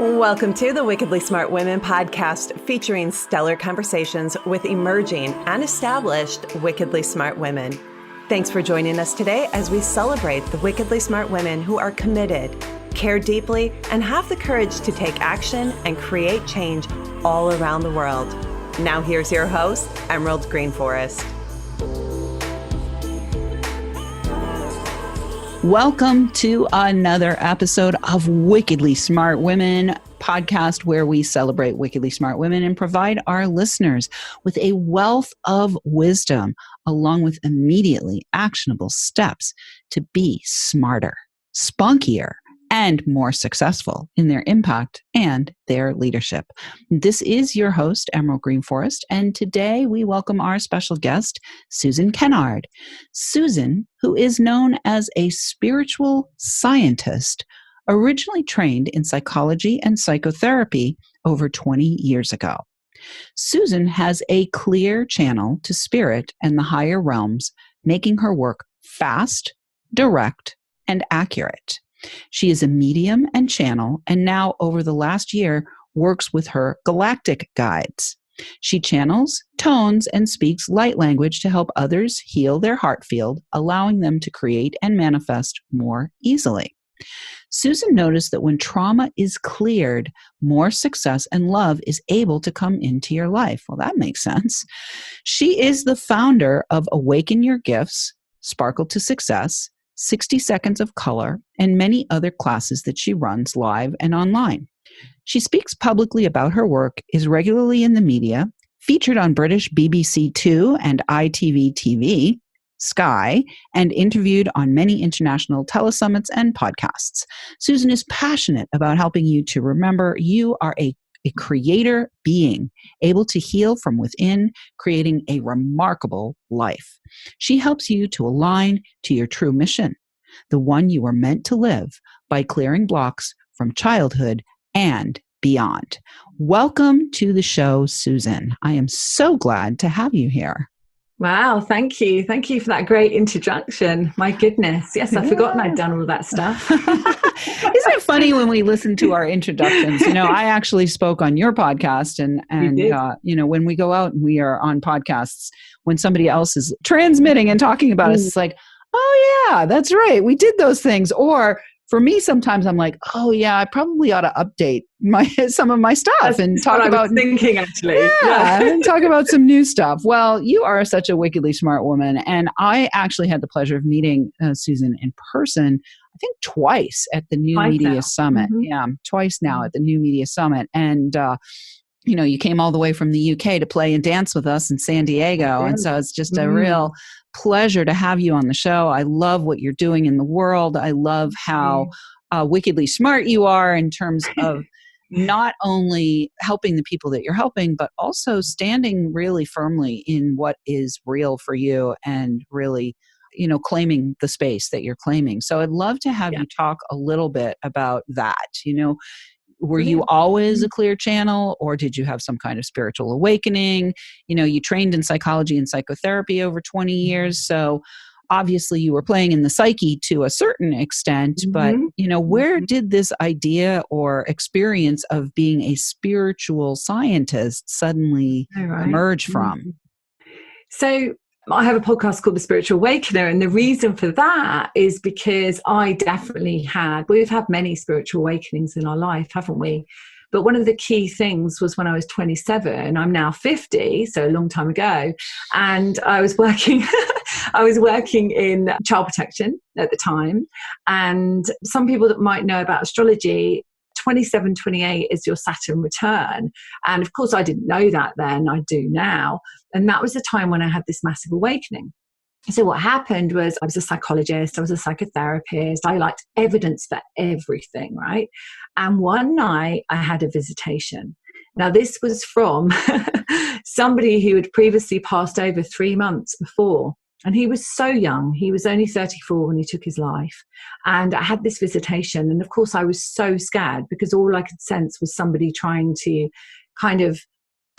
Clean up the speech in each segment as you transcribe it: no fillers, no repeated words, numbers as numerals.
Welcome to the Wickedly Smart Women podcast, featuring stellar conversations with emerging and established wickedly smart women. Thanks for joining us today as we celebrate the wickedly smart women who are committed, care deeply, and have the courage to take action and create change all around the world. Now here's your host, Emerald Greenforest. Welcome to another episode of Wickedly Smart Women podcast, where we celebrate wickedly smart women and provide our listeners with a wealth of wisdom, along with immediately actionable steps to be smarter, spunkier, and more successful in their impact and their leadership. This is your host, Emerald Greenforest, and today we welcome our special guest, Susan Kennard. Susan, who is known as a spiritual scientist, originally trained in psychology and psychotherapy over 20 years ago. Susan has a clear channel to spirit and the higher realms, making her work fast, direct, and accurate. She is a medium and channel, and now over the last year works with her galactic guides. She channels, tones, and speaks light language to help others heal their heart field, allowing them to create and manifest more easily. Susan noticed that when trauma is cleared, more success and love is able to come into your life. Well, that makes sense. She is the founder of Awaken Your Gifts, Sparkle to Success, 60 Seconds of Color, and many other classes that she runs live and online. She speaks publicly about her work, is regularly in the media, featured on British BBC Two and ITV TV, Sky, and interviewed on many international telesummits and podcasts. Susan is passionate about helping you to remember you are a creator being, able to heal from within, creating a remarkable life. She helps you to align to your true mission, the one you are meant to live, by clearing blocks from childhood and beyond. Welcome to the show, Susan. I am so glad to have you here. Wow, thank you. Thank you for that great introduction. My goodness. Yes, I've forgotten I'd done all that stuff. Isn't it funny when we listen to our introductions? You know, I actually spoke on your podcast and when we go out and we are on podcasts, when somebody else is transmitting and talking about us, it's like, oh yeah, that's right. We did those things. Or for me, sometimes I'm like, oh yeah, I probably ought to update some of my stuff and talk about. I was thinking actually, and talk about some new stuff. Well, you are such a wickedly smart woman, and I actually had the pleasure of meeting Susan in person. I think twice at the New Media Summit. Mm-hmm. Yeah, twice now at the New Media Summit, and you came all the way from the UK to play and dance with us in San Diego, and so it's just a real pleasure to have you on the show. I love what you're doing in the world. I love how wickedly smart you are in terms of not only helping the people that you're helping, but also standing really firmly in what is real for you and really, claiming the space that you're claiming. So I'd love to have you talk a little bit about that. Were you always a clear channel, or did you have some kind of spiritual awakening? You trained in psychology and psychotherapy over 20 years. So obviously you were playing in the psyche to a certain extent, but where did this idea or experience of being a spiritual scientist suddenly emerge from? So I have a podcast called The Spiritual Awakener, and the reason for that is because I definitely we've had many spiritual awakenings in our life, haven't we? But one of the key things was when I was 27, I'm now 50, so a long time ago, and I was working in child protection at the time. And some people that might know about astrology, 27, 28 is your Saturn return. And of course, I didn't know that then, I do now. And that was the time when I had this massive awakening. So what happened was I was a psychologist, I was a psychotherapist, I liked evidence for everything, right? And one night I had a visitation. Now this was from somebody who had previously passed over 3 months before. And he was so young. He was only 34 when he took his life. And I had this visitation. And of course, I was so scared because all I could sense was somebody trying to kind of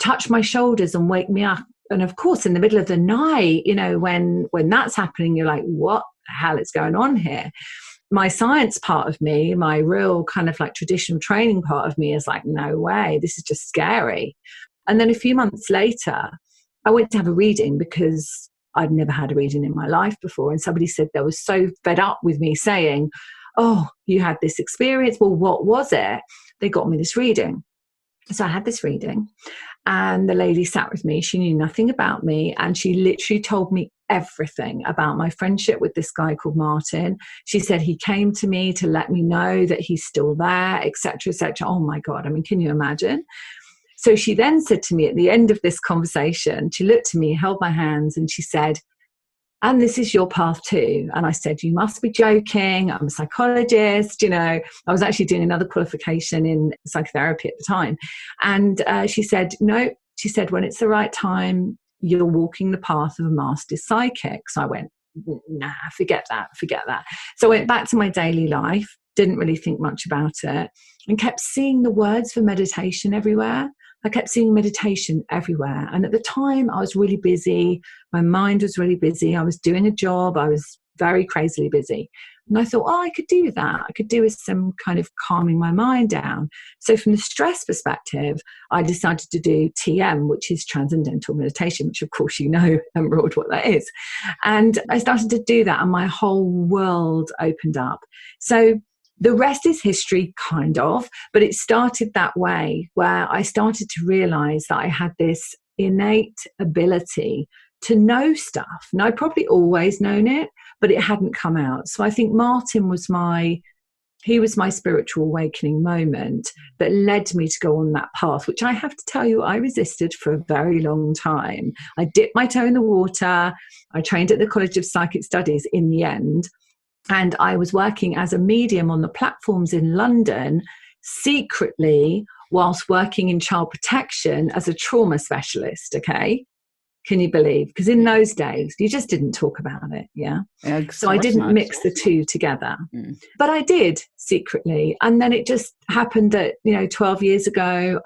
touch my shoulders and wake me up. And of course, in the middle of the night, when that's happening, you're like, what the hell is going on here? my science part of me, my real kind of like traditional training part of me is like, no way, this is just scary. And then a few months later, I went to have a reading because I'd never had a reading in my life before. And somebody said they were so fed up with me saying, oh, you had this experience. Well, what was it? They got me this reading. So I had this reading and the lady sat with me. She knew nothing about me. And she literally told me everything about my friendship with this guy called Martin. She said he came to me to let me know that he's still there, etc., etc. Oh my God. I mean, can you imagine? So she then said to me at the end of this conversation, she looked at me, held my hands, and she said, and this is your path too. And I said, you must be joking. I'm a psychologist. You know, I was actually doing another qualification in psychotherapy at the time. And she said, no, she said, when it's the right time, you're walking the path of a master psychic. So I went, nah, forget that. So I went back to my daily life, didn't really think much about it, and kept seeing the words for meditation everywhere. I kept seeing meditation everywhere. And at the time, I was really busy. My mind was really busy. I was doing a job. I was very crazily busy. And I thought, oh, I could do that. I could do with some kind of calming my mind down. So from the stress perspective, I decided to do TM, which is transcendental meditation, which of course you know, Emerald, what that is. And I started to do that and my whole world opened up. So the rest is history, kind of, but it started that way where I started to realize that I had this innate ability to know stuff. Now, I'd probably always known it, but it hadn't come out. So I think Martin was my spiritual awakening moment that led me to go on that path, which I have to tell you, I resisted for a very long time. I dipped my toe in the water. I trained at the College of Psychic Studies in the end. And I was working as a medium on the platforms in London, secretly, whilst working in child protection as a trauma specialist, okay? Can you believe? Because in those days, you just didn't talk about it, yeah? So I didn't mix the two together. But I did secretly. And then it just happened that, 12 years ago,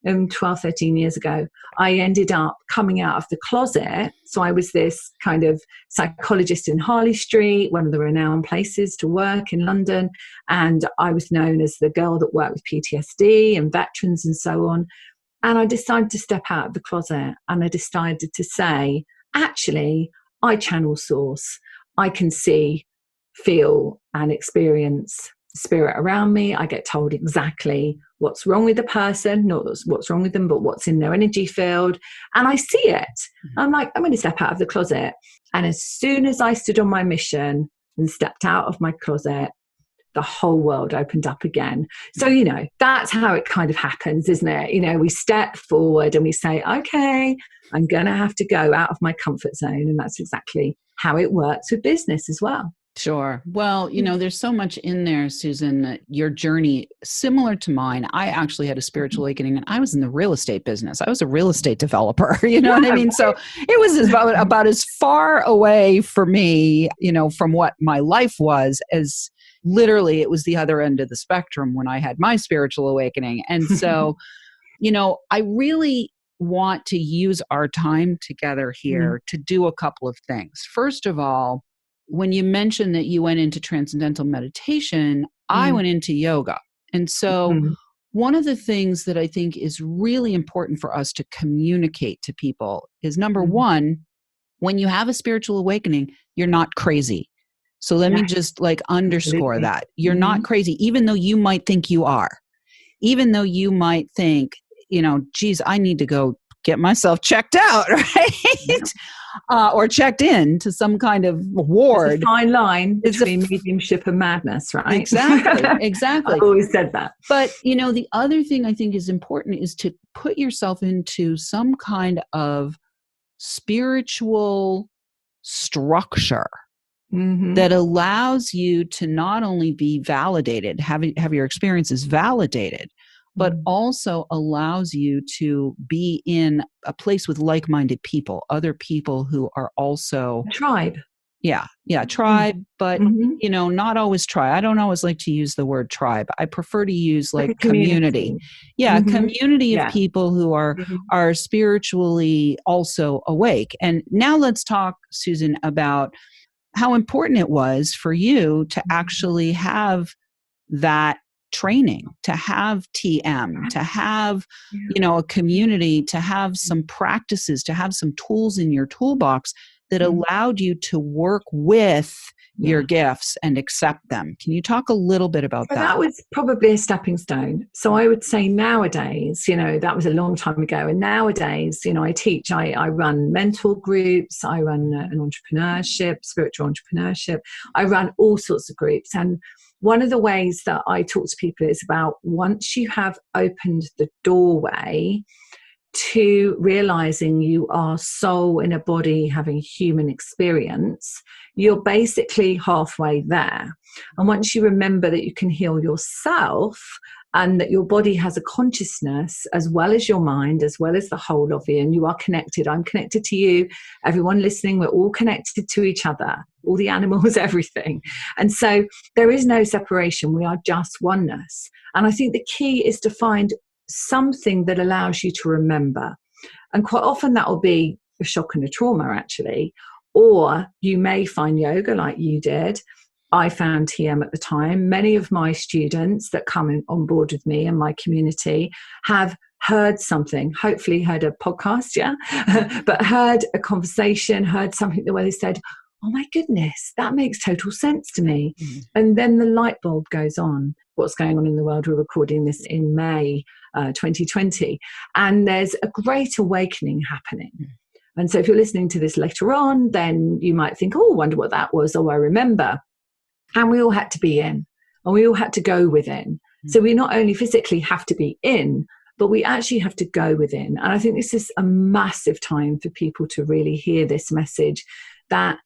13 years ago, I ended up coming out of the closet. So I was this kind of psychologist in Harley Street, one of the renowned places to work in London. And I was known as the girl that worked with PTSD and veterans and so on. And I decided to step out of the closet and I decided to say, actually, I channel source. I can see, feel, and experience spirit around me. I get told exactly what's wrong with the person, not what's wrong with them, but what's in their energy field. And I see it. I'm like, I'm going to step out of the closet. And as soon as I stood on my mission and stepped out of my closet, the whole world opened up again. So, that's how it kind of happens, isn't it? We step forward and we say, okay, I'm going to have to go out of my comfort zone. And that's exactly how it works with business as well. Sure. Well, there's so much in there, Susan, your journey, similar to mine. I actually had a spiritual awakening and I was in the real estate business. I was a real estate developer, what I mean? So it was about as far away for me, from what my life was as literally it was the other end of the spectrum when I had my spiritual awakening. And so, I really want to use our time together here to do a couple of things. First of all, when you mentioned that you went into transcendental meditation, I went into yoga. And so one of the things that I think is really important for us to communicate to people is number one, when you have a spiritual awakening, you're not crazy. So let me just underscore that. You're not crazy, even though you might think you are. Even though you might think, geez, I need to go get myself checked out, right? Or checked in to some kind of ward. It's a fine line between mediumship and madness, right? Exactly. I've always said that. But, the other thing I think is important is to put yourself into some kind of spiritual structure that allows you to not only be validated, have your experiences validated, but also allows you to be in a place with like-minded people, other people who are also... Tribe. Yeah, tribe, but, not always tribe. I don't always like to use the word tribe. I prefer to use community. Yeah, community of people who are spiritually also awake. And now let's talk, Susan, about how important it was for you to actually have that training, to have TM, to have, a community, to have some practices, to have some tools in your toolbox that allowed you to work with your gifts and accept them. Can you talk a little bit about that? That was probably a stepping stone. So I would say nowadays, that was a long time ago. And nowadays, I teach, I run mentor groups, I run an entrepreneurship, spiritual entrepreneurship. I run all sorts of groups. And one of the ways that I talk to people is about once you have opened the doorway to realizing you are soul in a body having human experience, you're basically halfway there. And once you remember that you can heal yourself and that your body has a consciousness as well as your mind, as well as the whole of you, and you are connected. I'm connected to you. Everyone listening, we're all connected to each other, all the animals, everything. And so there is no separation. We are just oneness. And I think the key is to find something that allows you to remember. And quite often that will be a shock and a trauma, actually. Or you may find yoga like you did. I found TM at the time. Many of my students that come on board with me and my community have heard something, hopefully heard a podcast, but heard a conversation, heard something the way they said, oh my goodness, that makes total sense to me. And then the light bulb goes on. What's going on in the world? We're recording this in May 2020. And there's a great awakening happening. And so if you're listening to this later on, then you might think, oh, I wonder what that was. Oh, I remember. And we all had to be in, and we all had to go within. So we not only physically have to be in, but we actually have to go within. And I think this is a massive time for people to really hear this message that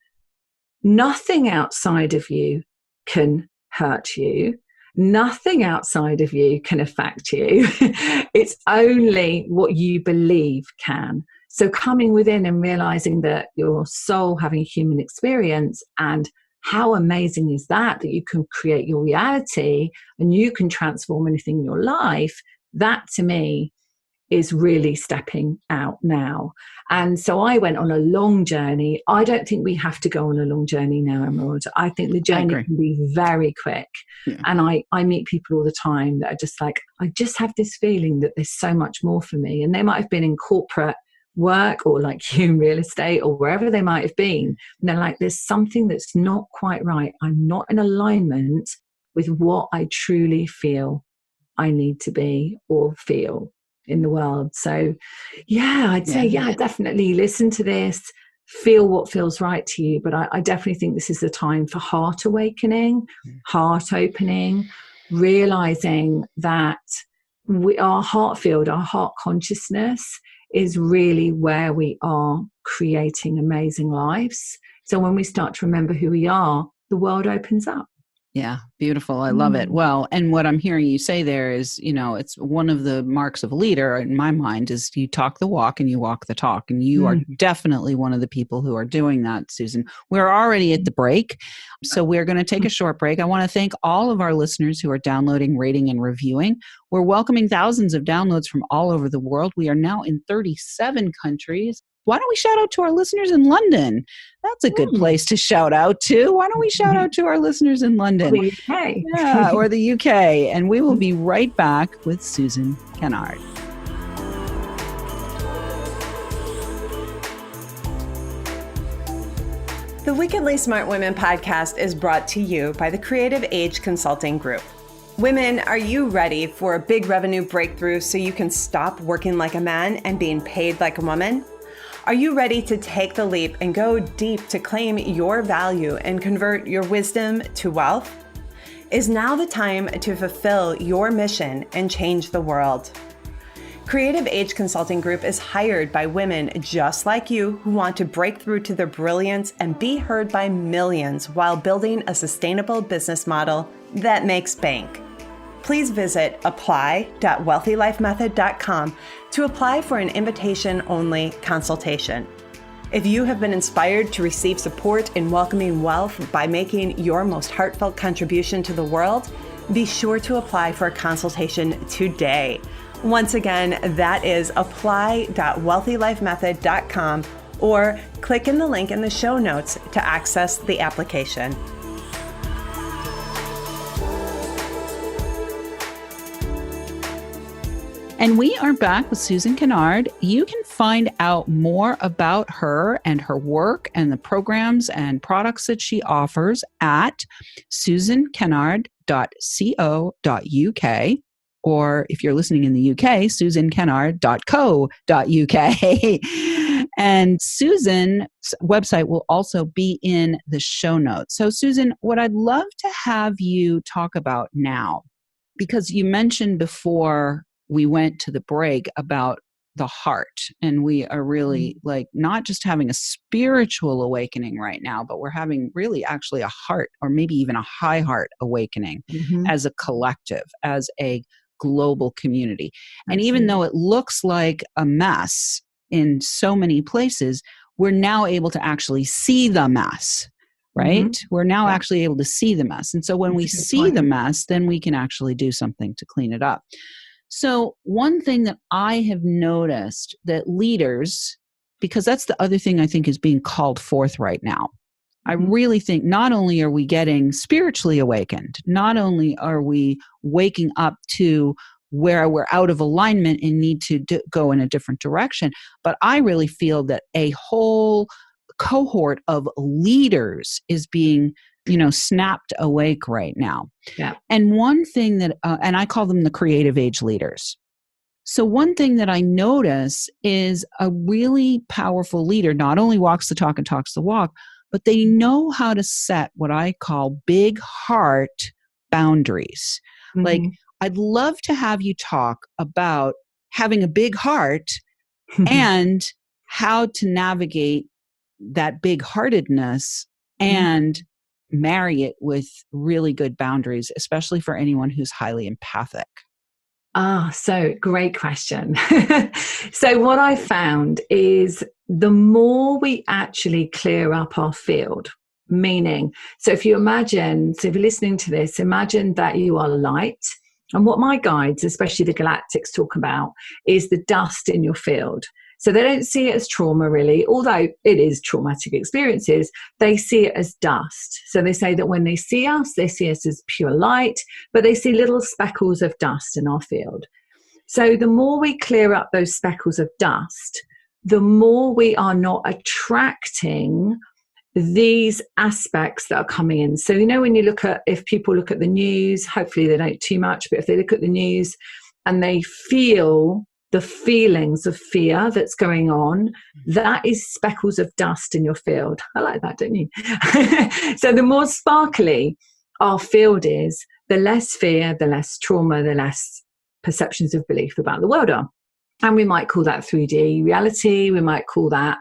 nothing outside of you can hurt you. Nothing outside of you can affect you. It's only what you believe can. So coming within and realizing that your soul having a human experience, and how amazing is that you can create your reality and you can transform anything in your life, that to me is really stepping out now. And so I went on a long journey. I don't think we have to go on a long journey now, Emerald. I think the journey can be very quick. And I meet people all the time that are just like, I just have this feeling that there's so much more for me. And they might have been in corporate work or like you in real estate or wherever they might have been. And they're like, there's something that's not quite right. I'm not in alignment with what I truly feel I need to be or feel in the world. So I'd say, definitely listen to this, feel what feels right to you. But I definitely think this is the time for heart awakening, heart opening, realizing that our heart field, our heart consciousness is really where we are creating amazing lives. So when we start to remember who we are, the world opens up. Yeah, beautiful. I love it. Well, and what I'm hearing you say there is, it's one of the marks of a leader in my mind is you talk the walk and you walk the talk. And you are definitely one of the people who are doing that, Susan. We're already at the break, so we're going to take a short break. I want to thank all of our listeners who are downloading, rating, and reviewing. We're welcoming thousands of downloads from all over the world. We are now in 37 countries. Why don't we shout out to our listeners in London? That's a good place to shout out to. Why don't we shout out to our listeners in London? The UK. Yeah, or the UK. And we will be right back with Susan Kennard. The Wickedly Smart Women podcast is brought to you by the Creative Age Consulting Group. Women, are you ready for a big revenue breakthrough so you can stop working like a man and being paid like a woman? Are you ready to take the leap and go deep to claim your value and convert your wisdom to wealth? Is now the time to fulfill your mission and change the world? Creative Age Consulting Group is hired by women just like you who want to break through to their brilliance and be heard by millions while building a sustainable business model that makes bank. Please visit apply.wealthylifemethod.com to apply for an invitation-only consultation. If you have been inspired to receive support in welcoming wealth by making your most heartfelt contribution to the world, be sure to apply for a consultation today. Once again, that is apply.wealthylifemethod.com or click in the link in the show notes to access the application. And we are back with Susan Kennard. You can find out more about her and her work and the programs and products that she offers at susankennard.co.uk. Or if you're listening in the UK, susankennard.co.uk. And Susan's website will also be in the show notes. So Susan, what I'd love to have you talk about now, because you mentioned before we went to the break about the heart, and we are really like not just having a spiritual awakening right now, but we're having really actually a heart, or maybe even a high heart awakening as a collective, as a global community. And even though it looks like a mess in so many places, we're now able to actually see the mess, right? We're now actually able to see the mess. And so when we see the mess, then we can actually do something to clean it up. So one thing that I have noticed that leaders, because that's the other thing I think is being called forth right now. I really think not only are we getting spiritually awakened, not only are we waking up to where we're out of alignment and need to go in a different direction, but I really feel that a whole cohort of leaders is being snapped awake right now. Yeah. And one thing that, and I call them the creative age leaders. So one thing that I notice is a really powerful leader not only walks the talk and talks the walk, but they know how to set what I call big heart boundaries. Like, I'd love to have you talk about having a big heart and how to navigate that big heartedness and marry it with really good boundaries, especially for anyone who's highly empathic. So great question. So what I found is the more we actually clear up our field, meaning, so if you're listening to this, imagine that you are light. And what my guides, especially the galactics, talk about is the dust in your field. So they don't see it as trauma, really, although it is traumatic experiences. They see it as dust. So they say that when they see us as pure light, but they see little speckles of dust in our field. So the more we clear up those speckles of dust, the more we are not attracting these aspects that are coming in. So, when you if people look at the news, hopefully they don't too much, but if they look at the news and they feel the feelings of fear that's going on, that is speckles of dust in your field. I like that, don't you? So the more sparkly our field is, the less fear, the less trauma, the less perceptions of belief about the world are. And we might call that 3D reality. We might call that,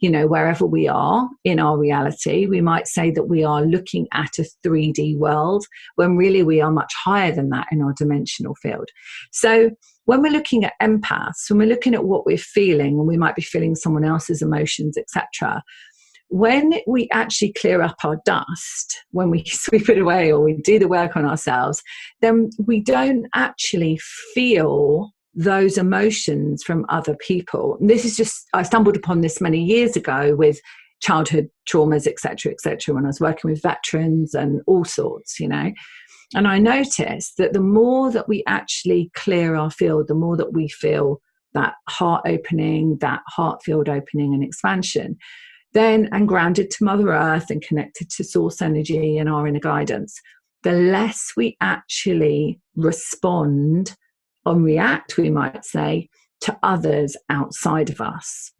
wherever we are in our reality, we might say that we are looking at a 3D world when really we are much higher than that in our dimensional field. So when we're looking at empaths, when we're looking at what we're feeling, and we might be feeling someone else's emotions, etc., when we actually clear up our dust, when we sweep it away or we do the work on ourselves, then we don't actually feel those emotions from other people. And this is just, I stumbled upon this many years ago with childhood traumas, etc., when I was working with veterans and all sorts, And I noticed that the more that we actually clear our field, the more that we feel that heart opening, that heart field opening and expansion, then, and grounded to Mother Earth and connected to source energy and our inner guidance, the less we actually respond or react, we might say, to others outside of us.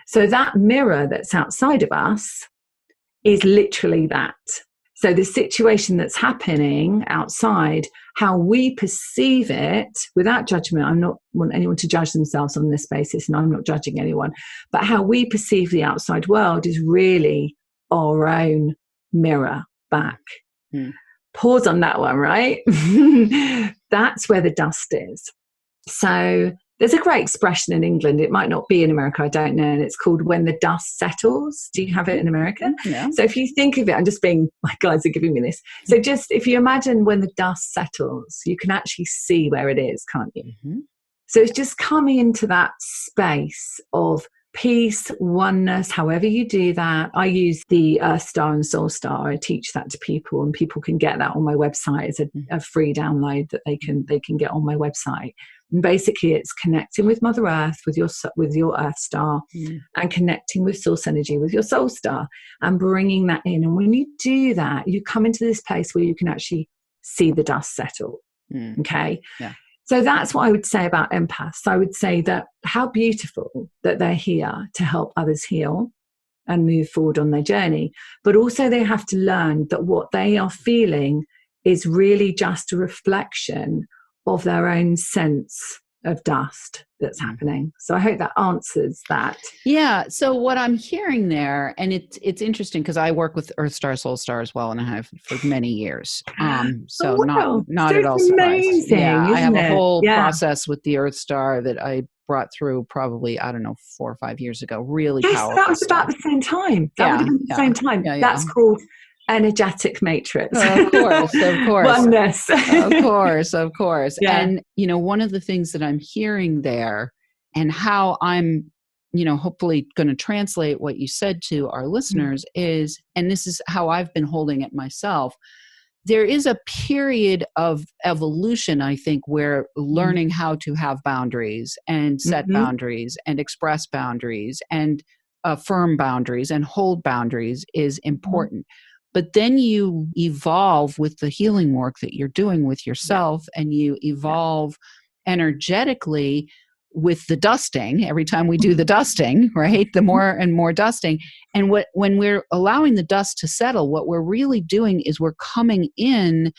So that mirror that's outside of us is literally that. So the situation that's happening outside, how we perceive it without judgment, I don't want anyone to judge themselves on this basis, and I'm not judging anyone, but how we perceive the outside world is really our own mirror back. Pause on that one, right? That's where the dust is. So there's a great expression in England. It might not be in America, I don't know. And it's called when the dust settles. Do you have it in America? Yeah. So if you think of it, my guides are giving me this. So just if you imagine when the dust settles, you can actually see where it is, can't you? So it's just coming into that space of peace, oneness, however you do that. I use the Earth Star and Soul Star. I teach that to people, and people can get that on my website as a free download that they can get on my website. And basically it's connecting with Mother Earth, with your Earth Star, and connecting with source energy with your Soul Star, and bringing that in. And when you do that, you come into this place where you can actually see the dust settle. Okay. Yeah. So that's what I would say about empaths. I would say that how beautiful that they're here to help others heal and move forward on their journey. But also they have to learn that what they are feeling is really just a reflection of their own sense of dust that's happening. So I hope that answers that. Yeah. So what I'm hearing there, and it's interesting because I work with Earth Star, Soul Star as well, and I have for many years. So wow. not So at all it's amazing, surprised. Yeah, I have a whole Yeah. process with the Earth Star that I brought through probably, 4 or 5 years ago. Really Yes, powerful. that was about the same time. That would have been the same time. Yeah. That's called energetic matrix. Of course. Oneness. Of course. Yeah. And, one of the things that I'm hearing there and how I'm, hopefully going to translate what you said to our listeners is, and this is how I've been holding it myself, there is a period of evolution, I think, where learning how to have boundaries and set boundaries and express boundaries and affirm boundaries and hold boundaries is important. But then you evolve with the healing work that you're doing with yourself, and you evolve energetically with the dusting. Every time we do the dusting, right? The more and more dusting. And when we're allowing the dust to settle, what we're really doing is we're coming in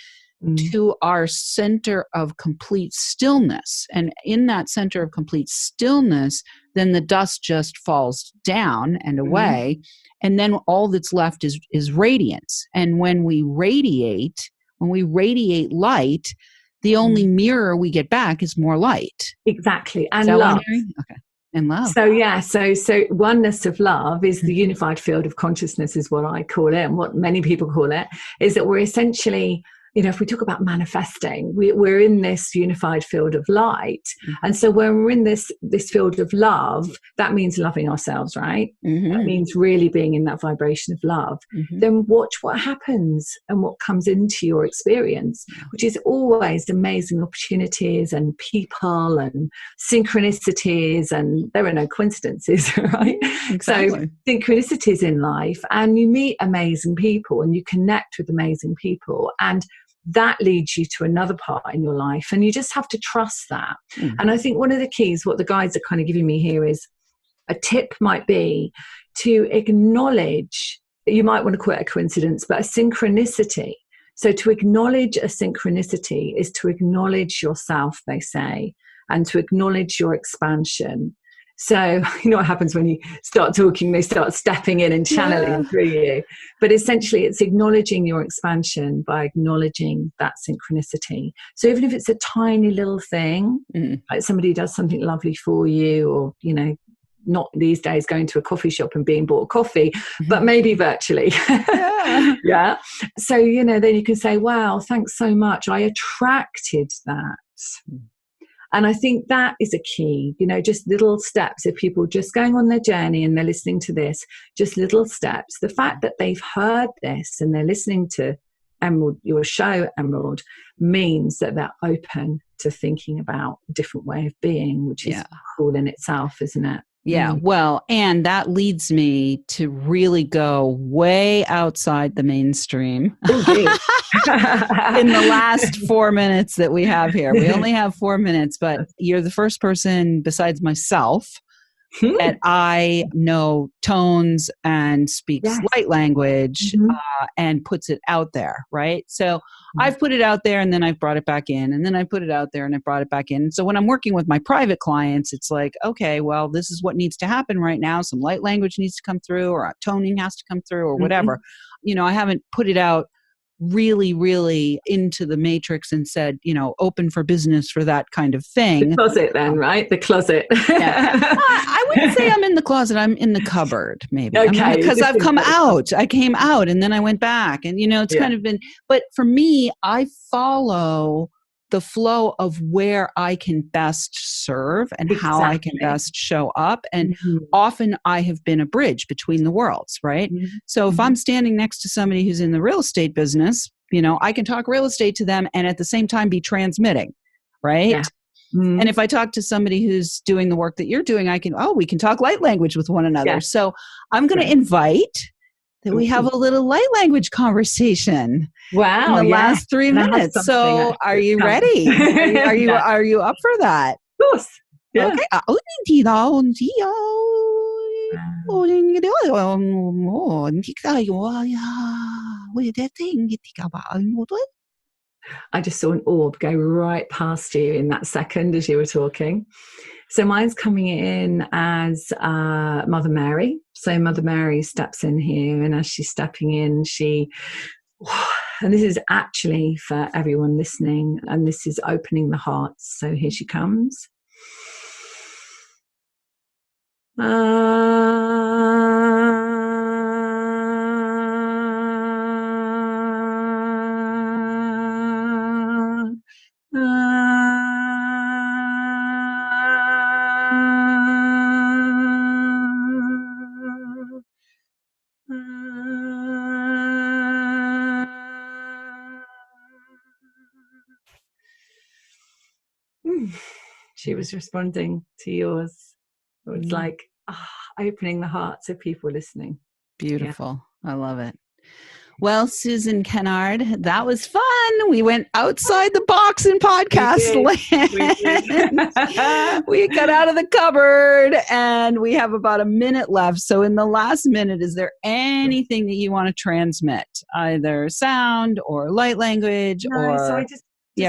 to our center of complete stillness. And in that center of complete stillness, then the dust just falls down and away. And then all that's left is radiance. And when we radiate light, the only mirror we get back is more light. Exactly. And is that love. What I'm hearing? Okay. And love. So yeah, so oneness of love is the unified field of consciousness, is what I call it, and what many people call it, is that we're essentially, if we talk about manifesting, we're in this unified field of light. And so when we're in this field of love, that means loving ourselves, right? That means really being in that vibration of love. Then watch what happens and what comes into your experience, which is always amazing opportunities and people and synchronicities, and there are no coincidences, right? Exactly. So synchronicities in life, and you meet amazing people and you connect with amazing people, and that leads you to another part in your life, and you just have to trust that. And I think one of the keys, what the guides are kind of giving me here, is a tip might be to acknowledge, you might want to call it a coincidence, but a synchronicity. So to acknowledge a synchronicity is to acknowledge yourself, they say, and to acknowledge your expansion. So, what happens when you start talking, they start stepping in and channeling through you. But essentially, it's acknowledging your expansion by acknowledging that synchronicity. So even if it's a tiny little thing, like somebody does something lovely for you, or, not these days going to a coffee shop and being bought coffee, but maybe virtually. Yeah. So, then you can say, wow, thanks so much. I attracted that. And I think that is a key, just little steps. If people just going on their journey and they're listening to this, just little steps. The fact that they've heard this and they're listening to Emerald, your show, Emerald, means that they're open to thinking about a different way of being, which is cool in itself, isn't it? Yeah, well, and that leads me to really go way outside the mainstream in the last 4 minutes that we have here. We only have 4 minutes, but you're the first person besides myself that I know tones and speaks light language and puts it out there, right? So I've put it out there and then I've brought it back in, and then I put it out there and I brought it back in. So when I'm working with my private clients, it's like, okay, well, this is what needs to happen right now. Some light language needs to come through, or toning has to come through, or whatever. I haven't put it out really, really into the matrix and said, open for business for that kind of thing. The closet then, right? The closet. I wouldn't say I'm in the closet. I'm in the cupboard, maybe. Okay. Because I've come out. I came out and then I went back. And, it's kind of been, but for me, I follow the flow of where I can best serve and how I can best show up. And often I have been a bridge between the worlds, right? So if I'm standing next to somebody who's in the real estate business, I can talk real estate to them and at the same time be transmitting, right? Yeah. And if I talk to somebody who's doing the work that you're doing, we can talk light language with one another. Yeah. So I'm going to invite that we have a little light language conversation. Wow. In the last 3 minutes. So are you ready? Are you up for that? Of course. Yeah. Okay. I just saw an orb go right past you in that second as you were talking. So mine's coming in as Mother Mary. So Mother Mary steps in here, and as she's stepping in, and this is actually for everyone listening, and this is opening the hearts. So here she comes. She was responding to yours. It was like opening the hearts of people listening. Beautiful. Yeah. I love it. Well, Susan Kennard, that was fun. We went outside the box in podcast land. We got out of the cupboard and we have about a minute left. So in the last minute, is there anything that you want to transmit? Either sound or light language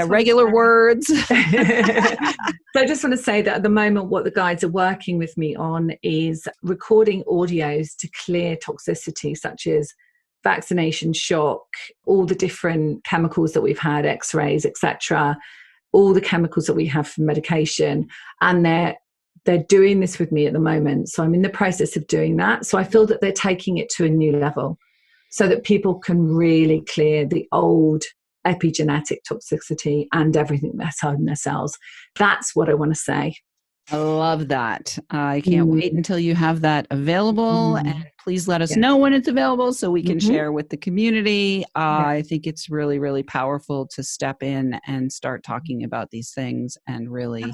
regular words. So I just want to say that at the moment, what the guides are working with me on is recording audios to clear toxicity, such as vaccination shock, all the different chemicals that we've had, x-rays, etc., all the chemicals that we have for medication. And they're doing this with me at the moment. So I'm in the process of doing that. So I feel that they're taking it to a new level so that people can really clear the old epigenetic toxicity and everything that's in their cells. That's what I want to say. I love that. I can't wait until you have that available. And please let us know when it's available so we can share with the community. I think it's really, really powerful to step in and start talking about these things and really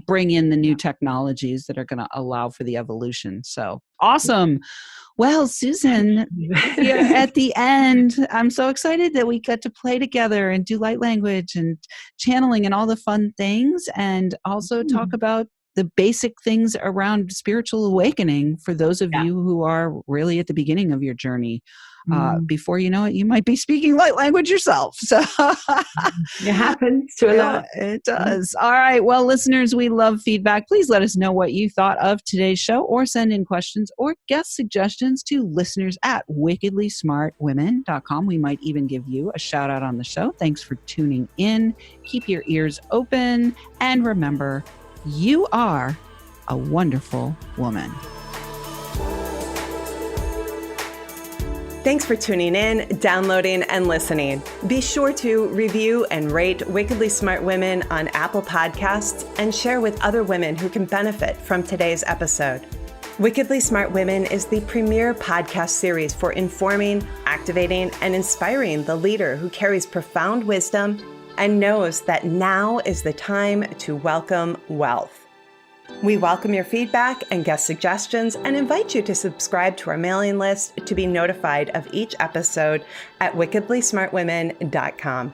bring in the new technologies that are going to allow for the evolution. So awesome. Well, Susan, here at the end, I'm so excited that we got to play together and do light language and channeling and all the fun things, and also talk about the basic things around spiritual awakening for those of you who are really at the beginning of your journey. Before you know it, you might be speaking light language yourself. So it happens to a lot. It does. All right. Well, listeners, we love feedback. Please let us know what you thought of today's show, or send in questions or guest suggestions to listeners@wickedlysmartwomen.com. We might even give you a shout out on the show. Thanks for tuning in. Keep your ears open. And remember, you are a wonderful woman. Thanks for tuning in, downloading, and listening. Be sure to review and rate Wickedly Smart Women on Apple Podcasts and share with other women who can benefit from today's episode. Wickedly Smart Women is the premier podcast series for informing, activating, and inspiring the leader who carries profound wisdom and knows that now is the time to welcome wealth. We welcome your feedback and guest suggestions and invite you to subscribe to our mailing list to be notified of each episode at wickedlysmartwomen.com.